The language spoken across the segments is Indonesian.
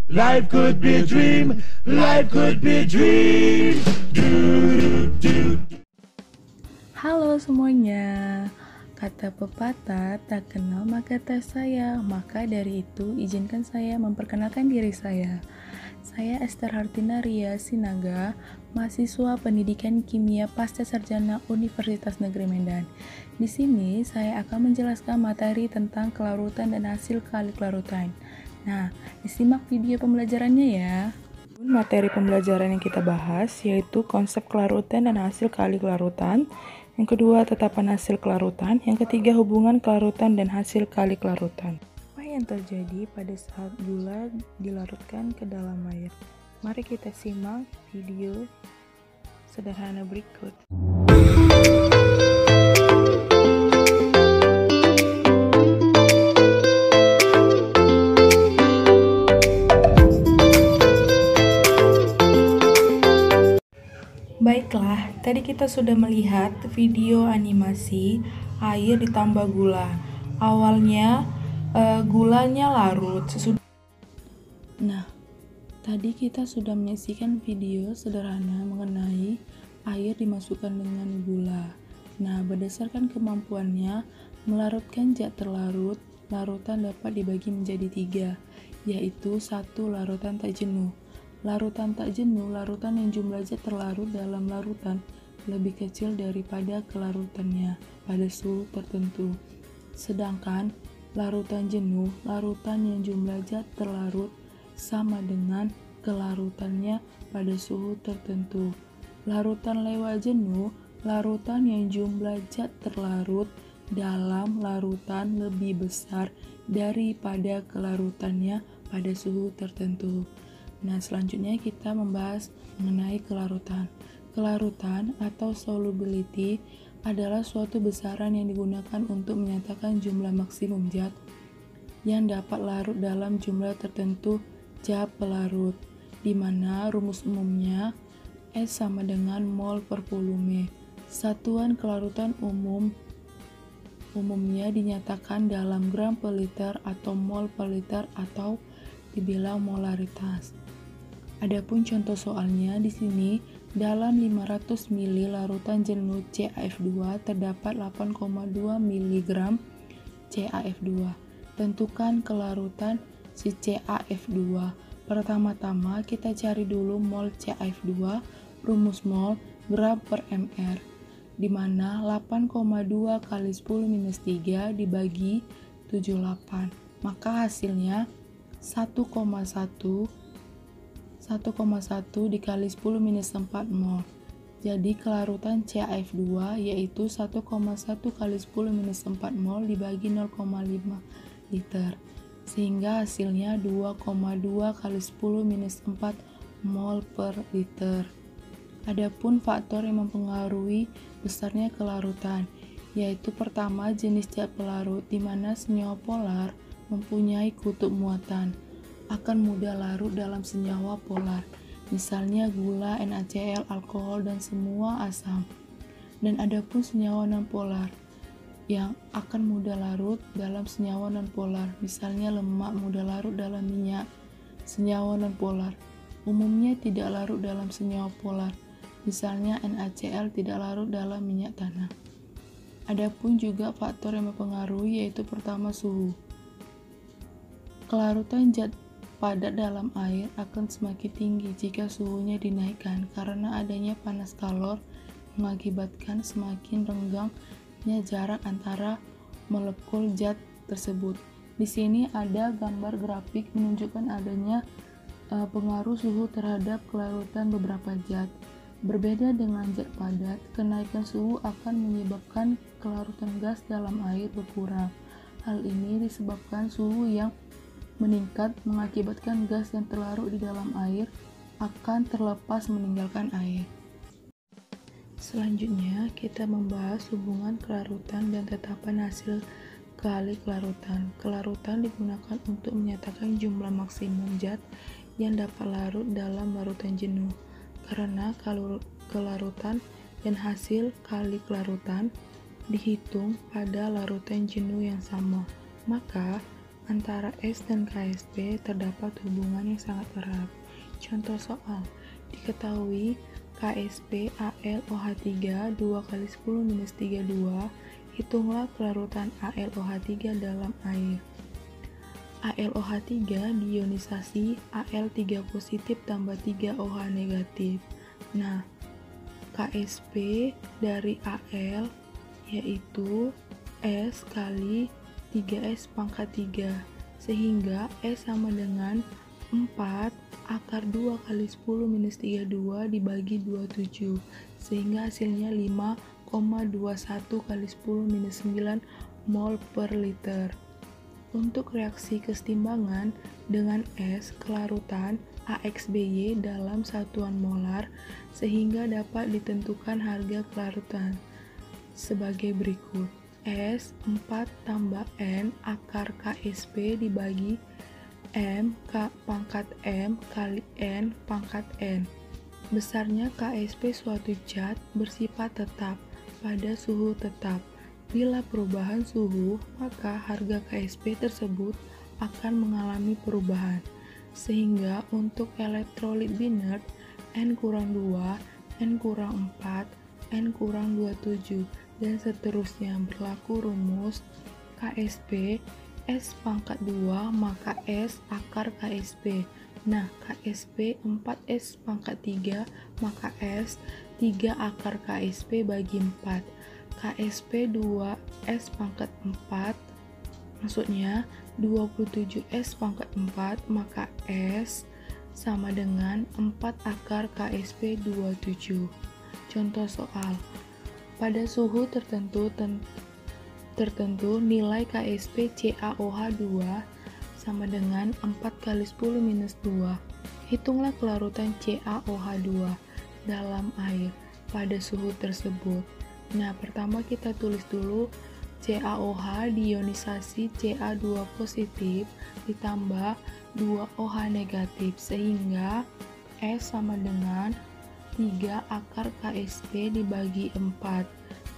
Life could be a dream. Life could be a dream. Halo semuanya. Kata pepatah, tak kenal maka tak sayang. Maka dari itu, izinkan saya memperkenalkan diri saya. Saya Esther Hartina Ria Sinaga, mahasiswa Pendidikan Kimia Pasca Sarjana Universitas Negeri Medan. Di sini saya akan menjelaskan materi tentang kelarutan dan hasil kali kelarutan. Nah, disimak video pembelajarannya ya. Materi pembelajaran yang kita bahas yaitu konsep kelarutan dan hasil kali kelarutan. Yang kedua, tetapan hasil kelarutan. Yang ketiga, hubungan kelarutan dan hasil kali kelarutan. Apa yang terjadi pada saat gula dilarutkan ke dalam air? Mari kita simak video sederhana berikut. Baiklah, tadi kita sudah melihat video animasi air ditambah gula. Awalnya gulanya larut. Nah, tadi kita sudah menyaksikan video sederhana mengenai air dimasukkan dengan gula. Nah, berdasarkan kemampuannya melarutkan zat terlarut, larutan dapat dibagi menjadi 3, yaitu 1. Larutan tak jenuh. Larutan tak jenuh, larutan yang jumlah zat terlarut dalam larutan lebih kecil daripada kelarutannya pada suhu tertentu. Sedangkan larutan jenuh, larutan yang jumlah zat terlarut sama dengan kelarutannya pada suhu tertentu. Larutan lewat jenuh, larutan yang jumlah zat terlarut dalam larutan lebih besar daripada kelarutannya pada suhu tertentu. Nah, selanjutnya kita membahas mengenai kelarutan. Kelarutan atau solubility adalah suatu besaran yang digunakan untuk menyatakan jumlah maksimum zat yang dapat larut dalam jumlah tertentu zat pelarut, di mana rumus umumnya S sama dengan mol per volume. Satuan kelarutan umumnya dinyatakan dalam gram per liter atau mol per liter atau dibilang molaritas. Adapun contoh soalnya di sini, dalam 500 ml larutan jenuh CaF2 terdapat 8,2 mg CaF2. Tentukan kelarutan si CaF2. Pertama-tama kita cari dulu mol CaF2, rumus mol gram per mr, di mana 8,2 kali 10-3 dibagi 78, maka hasilnya 1,1 dikali 10-4 mol. Jadi kelarutan CaF2 yaitu 1,1 kali 10-4 mol dibagi 0,5 liter, sehingga hasilnya 2,2 kali 10-4 mol per liter. Adapun faktor yang mempengaruhi besarnya kelarutan, yaitu pertama jenis zat pelarut, di mana senyawa polar mempunyai kutub muatan, akan mudah larut dalam senyawa polar, misalnya gula, NaCl, alkohol, dan semua asam. Dan adapun senyawa nonpolar yang akan mudah larut dalam senyawa nonpolar, misalnya lemak mudah larut dalam minyak. Senyawa nonpolar umumnya tidak larut dalam senyawa polar, misalnya NaCl tidak larut dalam minyak tanah. Adapun juga faktor yang mempengaruhi yaitu pertama suhu. Kelarutan zat padat dalam air akan semakin tinggi jika suhunya dinaikkan karena adanya panas kalor mengakibatkan semakin renggangnya jarak antara molekul zat tersebut. Di sini ada gambar grafik menunjukkan adanya pengaruh suhu terhadap kelarutan beberapa zat. Berbeda dengan zat padat, kenaikan suhu akan menyebabkan kelarutan gas dalam air berkurang. Hal ini disebabkan suhu yang meningkat mengakibatkan gas yang terlarut di dalam air akan terlepas meninggalkan air. Selanjutnya, kita membahas hubungan kelarutan dan tetapan hasil kali kelarutan. Kelarutan digunakan untuk menyatakan jumlah maksimum zat yang dapat larut dalam larutan jenuh. Karena kelarutan dan hasil kali kelarutan dihitung pada larutan jenuh yang sama, maka antara S dan KSP terdapat hubungan yang sangat erat. Contoh soal, diketahui KSP AlOH3 2 kali 10 - 32, hitunglah kelarutan AlOH3 dalam air. AlOH3 diionisasi Al3 positif tambah 3 OH negatif. Nah, KSP dari Al yaitu S kali 3S pangkat 3, sehingga S sama dengan 4 akar 2 kali 10 - 32 dibagi 27, sehingga hasilnya 5,21 kali 10 - 9 mol per liter. Untuk reaksi kesetimbangan dengan S kelarutan AXBY dalam satuan molar, sehingga dapat ditentukan harga kelarutan sebagai berikut. S 4 tambah N akar KSP dibagi M K pangkat M kali N pangkat N. Besarnya KSP suatu zat bersifat tetap pada suhu tetap. Bila perubahan suhu, maka harga KSP tersebut akan mengalami perubahan. Sehingga untuk elektrolit binerd N-2, N-4, N-27, dan seterusnya berlaku rumus KSP S pangkat 2 maka S akar KSP. Nah, KSP 4S pangkat 3 maka S 3 akar KSP bagi 4. KSP 2S pangkat 4 maksudnya 27S pangkat 4 maka S sama dengan 4 akar KSP 27. Contoh soal, pada suhu tertentu nilai KSP CaOH2 sama dengan 4 kali 10 - 2. Hitunglah kelarutan CaOH2 dalam air pada suhu tersebut. Nah, pertama kita tulis dulu CaOH diionisasi Ca2 positif ditambah 2 OH negatif, sehingga S sama dengan 3 akar KSP dibagi 4.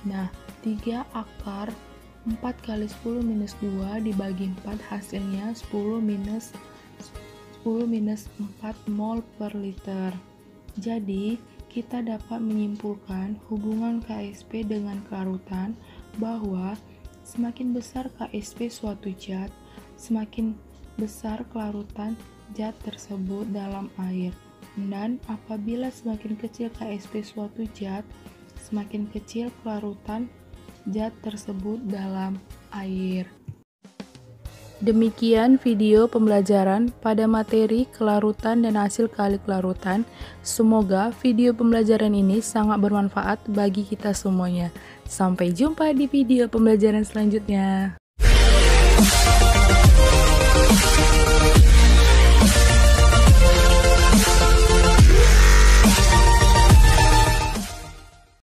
Nah, 3 akar 4 kali 10 - 2 dibagi 4 hasilnya 10 minus 4 mol per liter. Jadi, kita dapat menyimpulkan hubungan KSP dengan kelarutan bahwa semakin besar KSP suatu zat, semakin besar kelarutan zat tersebut dalam air. Dan apabila semakin kecil KSP suatu zat, semakin kecil kelarutan zat tersebut dalam air. Demikian video pembelajaran pada materi kelarutan dan hasil kali kelarutan. Semoga video pembelajaran ini sangat bermanfaat bagi kita semuanya. Sampai jumpa di video pembelajaran selanjutnya.